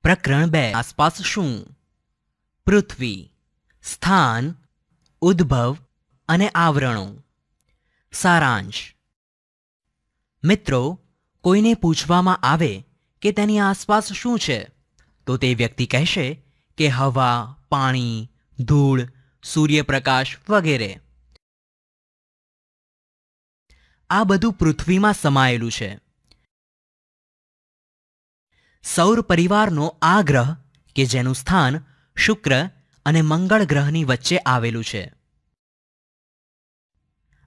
પ્રકરણ 2 આસપાસ શું? પૃથ્વી, સ્થાન, ઉદ્ભવ અને આવરણો. સારાંશ. મિત્રો, કોઈને પૂછવામાં આવે કે તેની આસપાસ શું છે તો તે વ્યક્તિ કહેશે કે હવા, પાણી, ધૂળ, સૂર્યપ્રકાશ વગેરે. આ બધું પૃથ્વીમાં સમાયેલું છે. સૌર પરિવારનો આ ગ્રહ કે જેનું સ્થાન શુક્ર અને મંગળ ગ્રહની વચ્ચે આવેલું છે.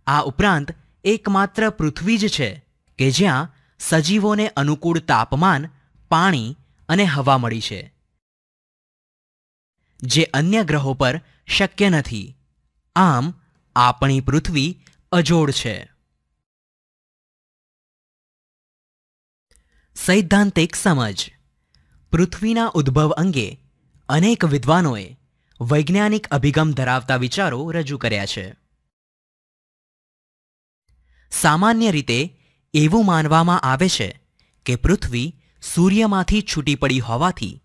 આ ઉપરાંત એકમાત્ર પૃથ્વી જ છે કે જ્યાં સજીવોને અનુકૂળ તાપમાન, પાણી અને હવા મળી છે, જે અન્ય ગ્રહો પર શક્ય નથી. આમ આપણી પૃથ્વી અજોડ છે. સૈદ્ધાંતિક સમજ. પૃથ્વીના ઉદ્ભવ અંગે અનેક વિદ્વાનોએ વૈજ્ઞાનિક અભિગમ ધરાવતા વિચારો રજૂ કર્યા છે. સામાન્ય રીતે એવું માનવામાં આવે છે કે પૃથ્વી સૂર્યમાંથી છૂટી પડી હોવાથી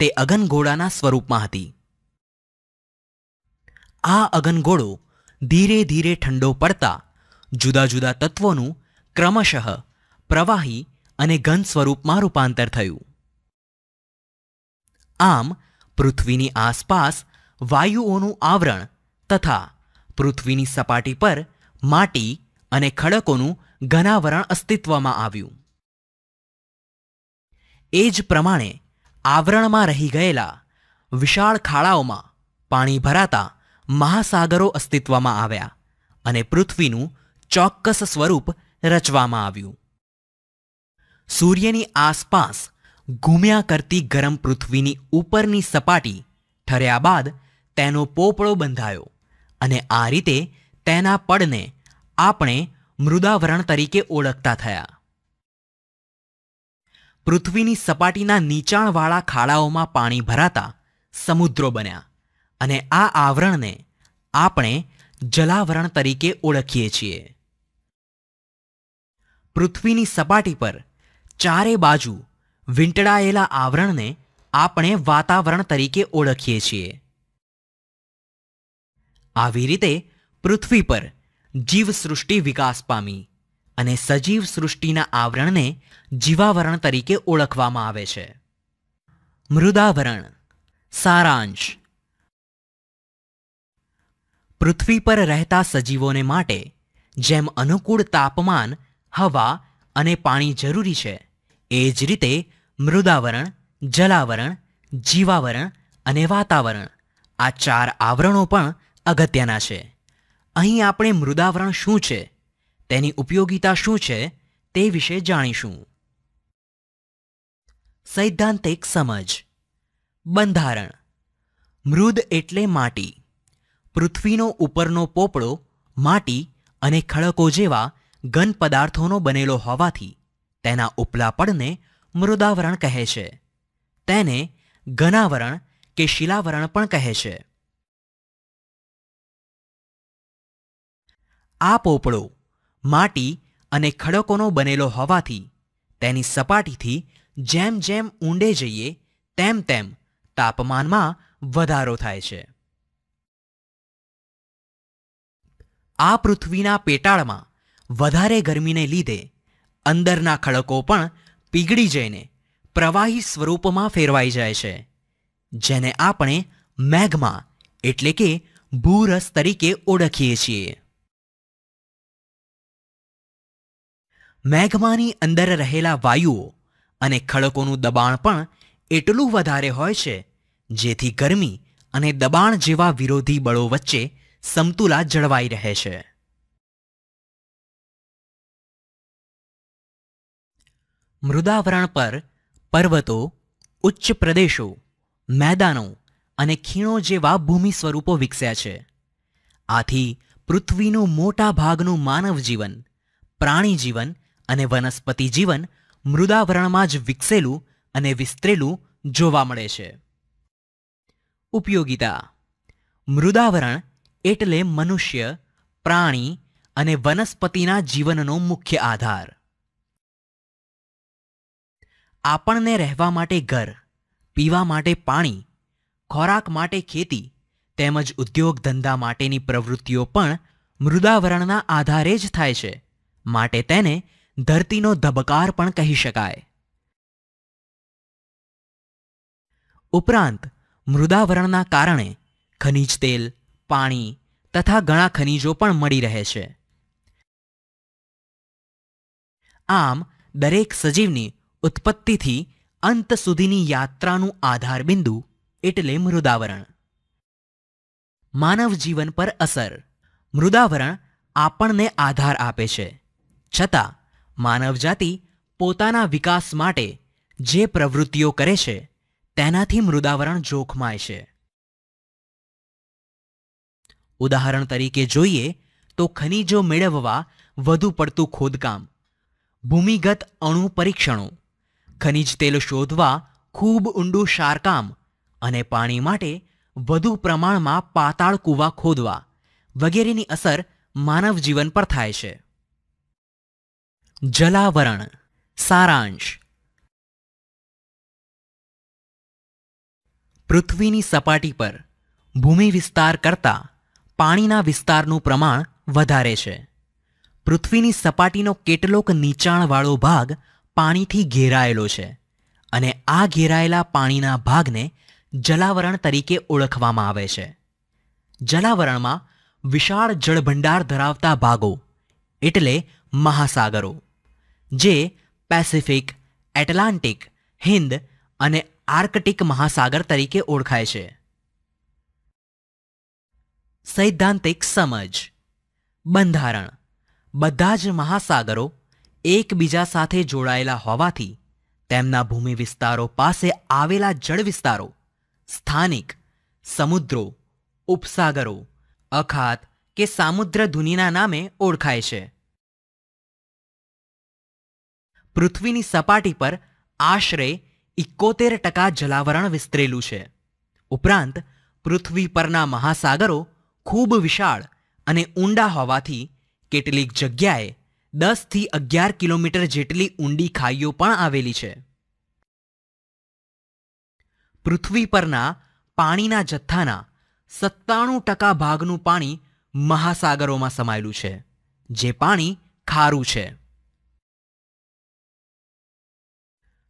તે અગનગોળાના સ્વરૂપમાં હતી. આ અગનગોળો ધીરે ધીરે ઠંડો પડતા જુદા જુદા તત્વોનું ક્રમશઃ પ્રવાહી અને ઘન સ્વરૂપમાં રૂપાંતર થયું. આમ પૃથ્વીની આસપાસ વાયુઓનું આવરણ તથા પૃથ્વીની સપાટી પર માટી અને ખડકોનું ઘનાવરણ અસ્તિત્વમાં આવ્યું. એ જ પ્રમાણે આવરણમાં રહી ગયેલા વિશાળ ખાડાઓમાં પાણી ભરાતા મહાસાગરો અસ્તિત્વમાં આવ્યા અને પૃથ્વીનું ચોક્કસ સ્વરૂપ રચવામાં આવ્યું. સૂર્યની આસપાસ ઘૂમ્યા કરતી ગરમ પૃથ્વીની ઉપરની સપાટી ઠર્યા બાદ તેનો પોપડો બંધાયો અને આ રીતે તેના પડને આપણે મૃદાવરણ તરીકે ઓળખતા થયા. પૃથ્વીની સપાટીના નીચાણવાળા ખાડાઓમાં પાણી ભરાતા સમુદ્રો બન્યા અને આ આવરણને આપણે જલાવરણ તરીકે ઓળખીએ છીએ. પૃથ્વીની સપાટી પર ચારે બાજુ વીંટળાયેલા આવરણને આપણે વાતાવરણ તરીકે ઓળખીએ છીએ. આવી રીતે પૃથ્વી પર જીવસૃષ્ટિ વિકાસ પામી અને સજીવ સૃષ્ટિના આવરણને જીવાવરણ તરીકે ઓળખવામાં આવે છે. મૃદાવરણ. સારાંશ. પૃથ્વી પર રહેતા સજીવોને માટે જેમ અનુકૂળ તાપમાન, હવા અને પાણી જરૂરી છે, એ જ રીતે મૃદાવરણ, જલાવરણ, જીવાવરણ અને વાતાવરણ આ 4 આવરણો પણ અગત્યના છે. અહીં આપણે મૃદાવરણ શું છે, તેની ઉપયોગિતા શું છે તે વિશે જાણીશું. સૈદ્ધાંતિક સમજ. બંધારણ. મૃદ એટલે માટી. પૃથ્વીનો ઉપરનો પોપડો માટી અને ખડકો જેવા ઘન પદાર્થોનો બનેલો હોવાથી તેના ઉપલા પડને મૃદાવરણ કહે છે. તેને ઘનાવરણ કે શિલાવરણ પણ કહે છે. આ પોપડો માટી અને ખડકોનો બનેલો હોવાથી તેની સપાટીથી જેમ જેમ ઊંડે જઈએ તેમ તેમ તાપમાનમાં વધારો થાય છે. આ પૃથ્વીના પેટાળમાં વધારે ગરમીને લીધે અંદરના ખડકો પણ પીગળી જઈને પ્રવાહી સ્વરૂપમાં ફેરવાઈ જાય છે, જેને આપણે મેગ્મા એટલે કે ભૂરસ તરીકે ઓળખીએ છીએ. મેગ્માની અંદર રહેલા વાયુઓ અને ખડકોનું દબાણ પણ એટલું વધારે હોય છે જેથી ગરમી અને દબાણ જેવા વિરોધી બળો વચ્ચે સમતુલા જળવાઈ રહે છે. મૃદાવરણ પર પર્વતો, ઉચ્ચ પ્રદેશો, મેદાનો અને ખીણો જેવા ભૂમિ સ્વરૂપો વિકસ્યા છે. આથી પૃથ્વીનું મોટા ભાગનું માનવ જીવન, પ્રાણી જીવન અને વનસ્પતિ જીવન મૃદાવરણમાં જ વિકસેલું અને વિસ્તરેલું જોવા મળે છે. ઉપયોગિતા. મૃદાવરણ એટલે મનુષ્ય, પ્રાણી અને વનસ્પતિના જીવનનો મુખ્ય આધાર. આપણને રહેવા માટે ઘર, પીવા માટે પાણી, ખોરાક માટે ખેતી તેમજ ઉદ્યોગ ધંધા માટેની પ્રવૃત્તિઓ પણ મૃદાવરણના આધારે જ થાય છે. માટે તેને ધરતીનો ધબકાર પણ કહી શકાય. ઉપરાંત મૃદાવરણના કારણે ખનિજ તેલ, પાણી તથા ઘણા ખનિજો પણ મળી રહે છે. આમ દરેક સજીવની ઉત્પત્તિથી અંત સુધીની યાત્રાનું આધારબિંદુ એટલે મૃદાવરણ. માનવ જીવન પર અસર. મૃદાવરણ આપણને આધાર આપે છે, છતાં માનવજાતિ પોતાના વિકાસ માટે જે પ્રવૃત્તિઓ કરે છે તેનાથી મૃદાવરણ જોખમાય છે. ઉદાહરણ તરીકે જોઈએ તો ખનિજો મેળવવા વધુ પડતું ખોદકામ, ભૂમિગત અણુ પરીક્ષણો, ખનિજ તેલ શોધવા ખૂબ ઊંડું શારકામ અને પાણી માટે વધુ પ્રમાણમાં પાતાળ કૂવા ખોદવા વગેરેની અસર માનવ જીવન પર થાય છે. જલાવરણ. સારાંશ. પૃથ્વીની સપાટી પર ભૂમિ વિસ્તાર કરતાં પાણીના વિસ્તારનું પ્રમાણ વધારે છે. પૃથ્વીની સપાટીનો કેટલોક નીચાણવાળો ભાગ પાણીથી ઘેરાયેલો છે અને આ ઘેરાયેલા પાણીના ભાગને જલાવરણ તરીકે ઓળખવામાં આવે છે. જલાવરણમાં વિશાળ જળભંડાર ધરાવતા ભાગો એટલે મહાસાગરો, જે પેસિફિક, એટલાન્ટિક, હિન્દ અને આર્કટિક મહાસાગર તરીકે ઓળખાય છે. સૈદ્ધાંતિક સમજ. બંધારણ. બધા જ મહાસાગરો એકબીજા સાથે જોડાયેલા હોવાથી તેમના ભૂમિ વિસ્તારો પાસે આવેલા જળ વિસ્તારો સ્થાનિક, સમુદ્રો, ઉપસાગરો, અખાત કે સામુદ્રધુનીના નામે ઓળખાય છે. પૃથ્વીની સપાટી પર આશરે 71% જલાવરણ વિસ્તરેલું છે. ઉપરાંત પૃથ્વી પરના મહાસાગરો ખૂબ વિશાળ અને ઊંડા હોવાથી કેટલીક જગ્યાએ 10 થી 11 કિલોમીટર જેટલી ઊંડી ખાઈઓ પણ આવેલી છે. પૃથ્વી પરના પાણીના જથ્થાના 97% ભાગનું પાણી મહાસાગરોમાં સમાયેલું છે, જે પાણી ખારું છે.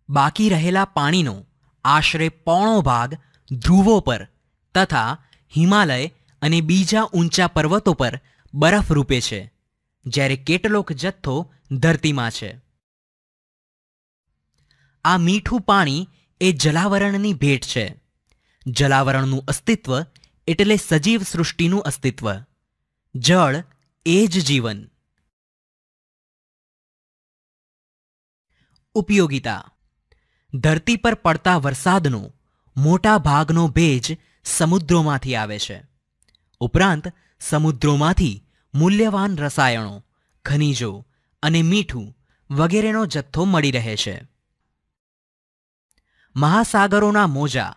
બાકી રહેલા પાણીનો આશરે પોણો ભાગ ધ્રુવો પર તથા હિમાલય અને બીજા ઊંચા પર્વતો પર બરફ રૂપે છે, જ્યારે કેટલોક જથ્થો ધરતીમાં છે. આ મીઠું પાણી એ જલાવરણની ભેટ છે. જલાવરણનું અસ્તિત્વ એટલે સજીવ સૃષ્ટિનું અસ્તિત્વ. જળ એ જ જીવન. ઉપયોગિતા. ધરતી પર પડતા વરસાદનો મોટા ભાગનો ભેજ સમુદ્રોમાંથી આવે છે. ઉપરાંત સમુદ્રોમાંથી મૂલ્યવાન રસાયણો, ખનિજો અને મીઠું વગેરેનો જથ્થો મળી રહે છે. મહાસાગરોના મોજા,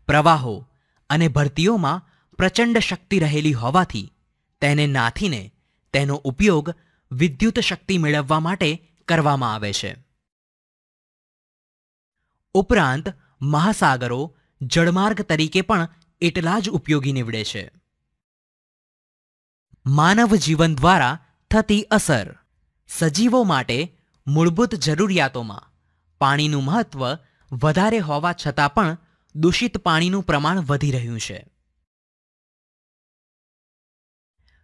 પ્રવાહો અને ભરતીઓમાં પ્રચંડ શક્તિ રહેલી હોવાથી તેને નાથીને તેનો ઉપયોગ વિદ્યુત શક્તિ મેળવવા માટે કરવામાં આવે છે. ઉપરાંત મહાસાગરો જળમાર્ગ તરીકે પણ એટલા જ ઉપયોગી નીવડે છે. માનવ જીવન દ્વારા થતી અસર. સજીવો માટે મૂળભૂત જરૂરિયાતોમાં પાણીનું મહત્વ વધારે હોવા છતાં પણ દૂષિત પાણીનું પ્રમાણ વધી રહ્યું છે.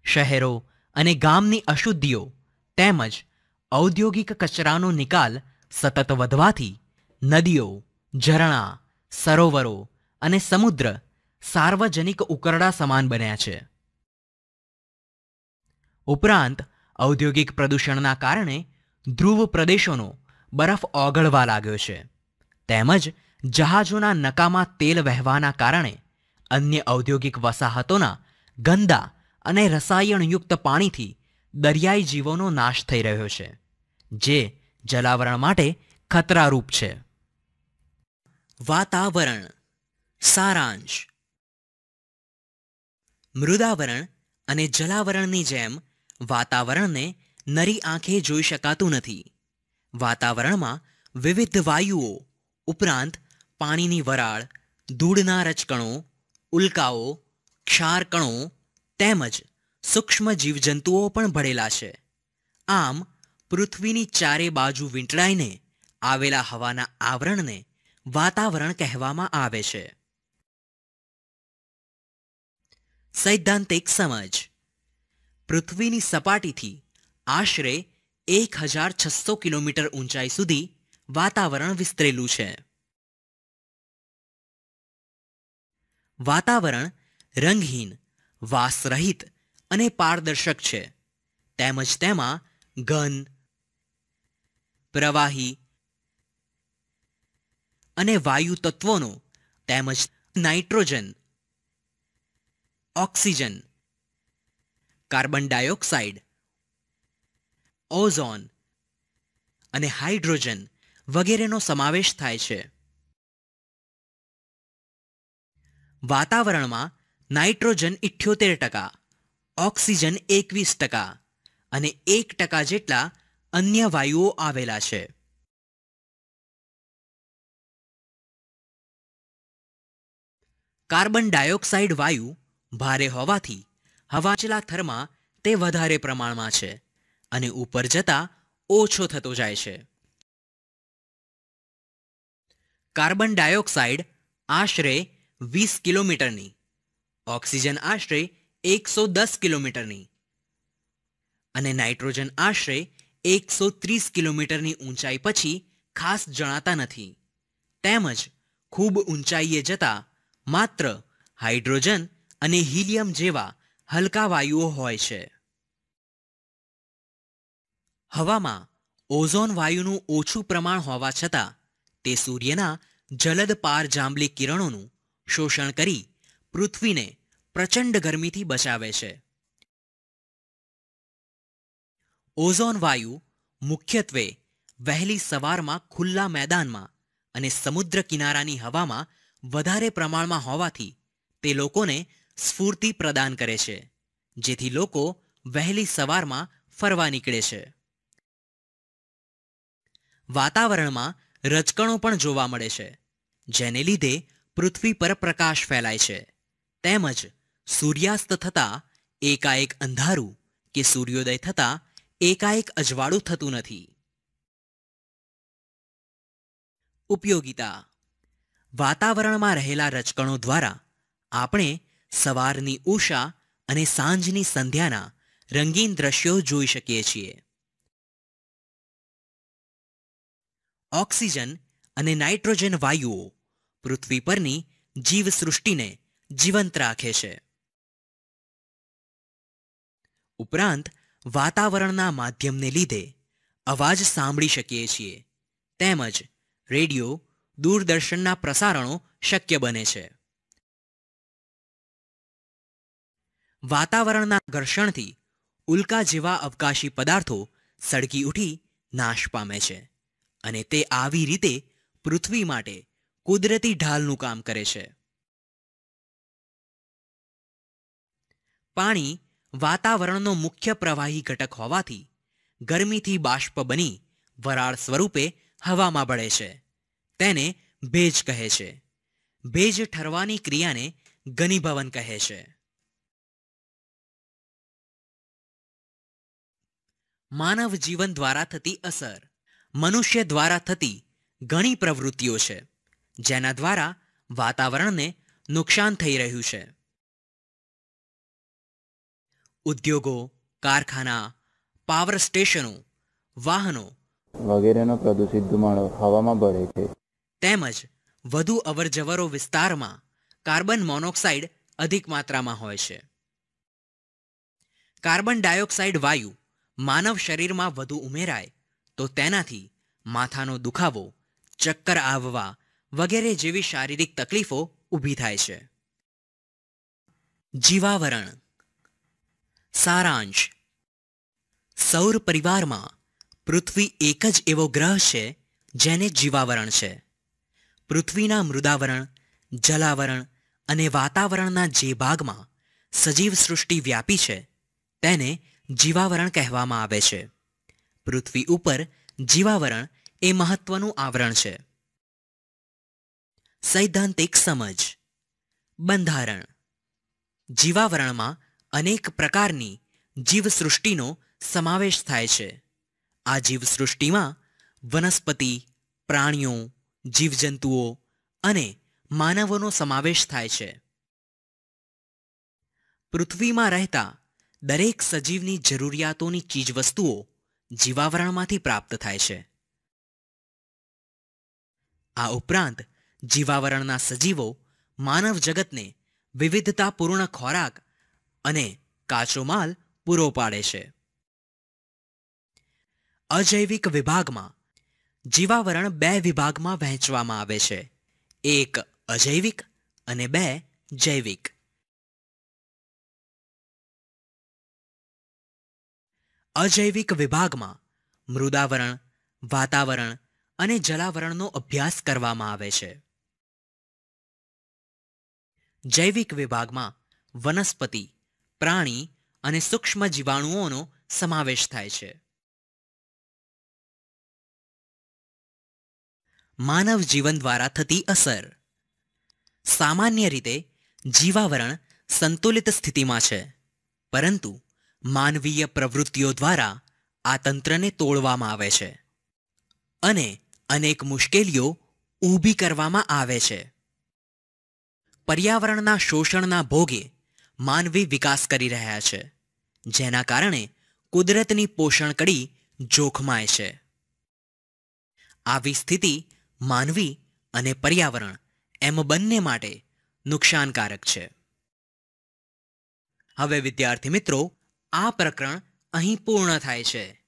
શહેરો અને ગામની અશુદ્ધિઓ તેમજ ઔદ્યોગિક કચરાનો નિકાલ સતત વધવાથી નદીઓ, ઝરણા, સરોવરો અને સમુદ્ર સાર્વજનિક ઉકરડા સમાન બન્યા છે. ઉપરાંત ઔદ્યોગિક પ્રદૂષણના કારણે ધ્રુવ પ્રદેશોનો બરફ ઓગળવા લાગ્યો છે, તેમજ જહાજોના નકામા તેલ વહેવાના કારણે અન્ય ઔદ્યોગિક વસાહતોના ગંદા અને રસાયણયુક્ત પાણીથી દરિયાઈ જીવોનો નાશ થઈ રહ્યો છે, જે જલાવરણ માટે ખતરારૂપ છે. વાતાવરણ. સારાંશ. મૃદાવરણ અને જલાવરણની જેમ વાતાવરણને નરી આંખે જોઈ શકાતું નથી. વાતાવરણમાં વિવિધ વાયુઓ ઉપરાંત પાણીની વરાળ, ધૂળના રજકણો, ઉલ્કાઓ, ક્ષારકણો તેમજ સૂક્ષ્મ જીવજંતુઓ પણ ભળેલા છે. આમ પૃથ્વીની ચારે બાજુ વીંટળાઈને આવેલા હવાના આવરણને વાતાવરણ કહેવામાં આવે છે. સૈદ્ધાંતિક સમજ. પૃથ્વીની સપાટીથી આશરે 1600 કિલોમીટર ઊંચાઈ સુધી વાતાવરણ વિસ્તરેલું છે. વાતાવરણ રંગહીન, વાસરહિત અને પારદર્શક છે. તેમજ તેમાં ઘન, પ્રવાહી અને વાયુ તત્વોનો તેમજ nitrogen, oxygen, carbon dioxide, ozone અને હાઇડ્રોજન વગેરેનો સમાવેશ થાય છે. વાતાવરણમાં નાઇટ્રોજન 78%, ઓક્સિજન 21% અને 1% જેટલા અન્ય વાયુઓ આવેલા છે. કાર્બન ડાયોક્સાઇડ વાયુ ભારે હોવાથી હવાના થરમાં તે વધારે પ્રમાણમાં છે અને ઉપર જતા ઓછો થતો જાય છે. કાર્બન ડાયોક્સાઇડ આશરે 20 કિલોમીટરની, ઓક્સિજન આશરે 110 કિલોમીટરની અને નાઇટ્રોજન આશરે 130 કિલોમીટરની ઊંચાઈ પછી ખાસ જણાતા નથી. તેમજ ખૂબ ઊંચાઈએ જતા માત્ર હાઇડ્રોજન અને હિલિયમ જેવા હલકા વાયુઓ હોય છે. હવામાં ઓઝોન વાયુનું ઓછું પ્રમાણ હોવા છતાં તે સૂર્યના જલદ પારજાંબલી કિરણોનું શોષણ કરી પૃથ્વીને પ્રચંડ ગરમીથી બચાવે છે. ઓઝોન વાયુ મુખ્યત્વે વહેલી સવારમાં ખુલ્લા મેદાનમાં અને સમુદ્ર કિનારાની હવામાં વધારે પ્રમાણમાં હોવાથી તે લોકોને સ્ફૂર્તિ પ્રદાન કરે છે, જેથી લોકો વહેલી સવારમાં ફરવા નીકળે છે. વાતાવરણમાં રજકણો પણ જોવા મળે છે, જેને લીધે પૃથ્વી પર પ્રકાશ ફેલાય છે. તેમજ સૂર્યાસ્ત થતાં એકાએક અંધારું કે સૂર્યોદય થતાં એકાએક અજવાળું થતું નથી. ઉપયોગિતા. વાતાવરણમાં રહેલા રજકણો દ્વારા આપણે સવારની ઉષા અને સાંજની સંધ્યાના રંગીન દ્રશ્યો જોઈ શકીએ છીએ. ઓક્સિજન અને નાઇટ્રોજન વાયુઓ પૃથ્વી પરની જીવસૃષ્ટિને જીવંત રાખે છે. ઉપરાંત વાતાવરણના માધ્યમને લીધે અવાજ સાંભળી શકીએ છીએ. તેમજ રેડિયો, દૂરદર્શનના પ્રસારણો શક્ય બને છે. વાતાવરણના ઘર્ષણથી ઉલ્કા જેવા અવકાશી પદાર્થો સળગી ઉઠી નાશ પામે છે અને તે આવી રીતે પૃથ્વી માટે કુદરતી ઢાલનું કામ કરે છે. પાણી વાતાવરણનો મુખ્ય પ્રવાહી ઘટક હોવાથી ગરમીથી બાષ્પ બની વરાળ સ્વરૂપે હવામાં ભળે છે. તેને ભેજ કહે છે. ભેજ ઠરવાની ક્રિયાને ઘનીભવન કહે છે. માનવ જીવન દ્વારા થતી અસર. મનુષ્ય દ્વારા થતી ઘણી પ્રવૃત્તિઓ છે, જેના દ્વારા વાતાવરણને નુકસાન થઈ રહ્યું છે. ઉદ્યોગો, કારખાના, પાવર સ્ટેશનો, વાહનો વગેરેનો પ્રદૂષિત ધુમાડો હવામાં ભળે છે. તેમજ વધુ અવરજવરો વિસ્તારમાં કાર્બન મોનોક્સાઇડ અધિક માત્રામાં હોય છે. કાર્બન ડાયોક્સાઇડ વાયુ માનવ શરીરમાં વધુ ઉમેરાય તો તેનાથી માથાનો દુખાવો, ચક્કર આવવા વગેરે જેવી શારીરિક તકલીફો ઊભી થાય છે. જીવાવરણ. સારાંશ. સૌર પરિવારમાં પૃથ્વી એક જ એવો ગ્રહ છે જેને જીવાવરણ છે. પૃથ્વીના મૃદાવરણ, જલાવરણ અને વાતાવરણના જે ભાગમાં સજીવ સૃષ્ટિ વ્યાપી છે તેને જીવાવરણ કહેવામાં આવે છે. પૃથ્વી ઉપર જીવાવરણ એ મહત્વનું આવરણ છે. સૈદ્ધાંતિક સમજ. બંધારણ. જીવાવરણમાં અનેક પ્રકારની જીવસૃષ્ટિનો સમાવેશ થાય છે. આ જીવસૃષ્ટિમાં વનસ્પતિ, પ્રાણીઓ, જીવજંતુઓ અને માનવોનો સમાવેશ થાય છે. પૃથ્વીમાં રહેતા દરેક સજીવની જરૂરિયાતોની ચીજવસ્તુઓ જીવાવરણમાંથી પ્રાપ્ત થાય છે. આ ઉપરાંત જીવાવરણના સજીવો માનવ જગતને વિવિધતાપૂર્ણ ખોરાક અને કાચો માલ પૂરો પાડે છે. અજૈવિક વિભાગમાં જીવાવરણ 2 વિભાગમાં વહેંચવામાં આવે છે. 1 અજૈવિક અને 2 જૈવિક. અજૈવિક વિભાગમાં મૃદાવરણ, વાતાવરણ અને જલાવરણનો અભ્યાસ કરવામાં આવે છે. જૈવિક વિભાગમાં વનસ્પતિ, પ્રાણી અને સૂક્ષ્મ જીવાણુઓનો સમાવેશ થાય છે. માનવ જીવન દ્વારા થતી અસર. સામાન્ય રીતે જીવાવરણ સંતુલિત સ્થિતિમાં છે, પરંતુ માનવીય પ્રવૃત્તિઓ દ્વારા આ તંત્રને તોડવામાં આવે છે અને અનેક મુશ્કેલીઓ ઊભી કરવામાં આવે છે. પર્યાવરણના શોષણના ભોગે માનવી વિકાસ કરી રહ્યા છે, જેના કારણે કુદરતની પોષણ કડી જોખમાય છે. આવી સ્થિતિ માનવી અને પર્યાવરણ એમ બંને માટે નુકસાનકારક છે. હવે વિદ્યાર્થી મિત્રો, આ પ્રકરણ અહીં પૂર્ણ થાય છે.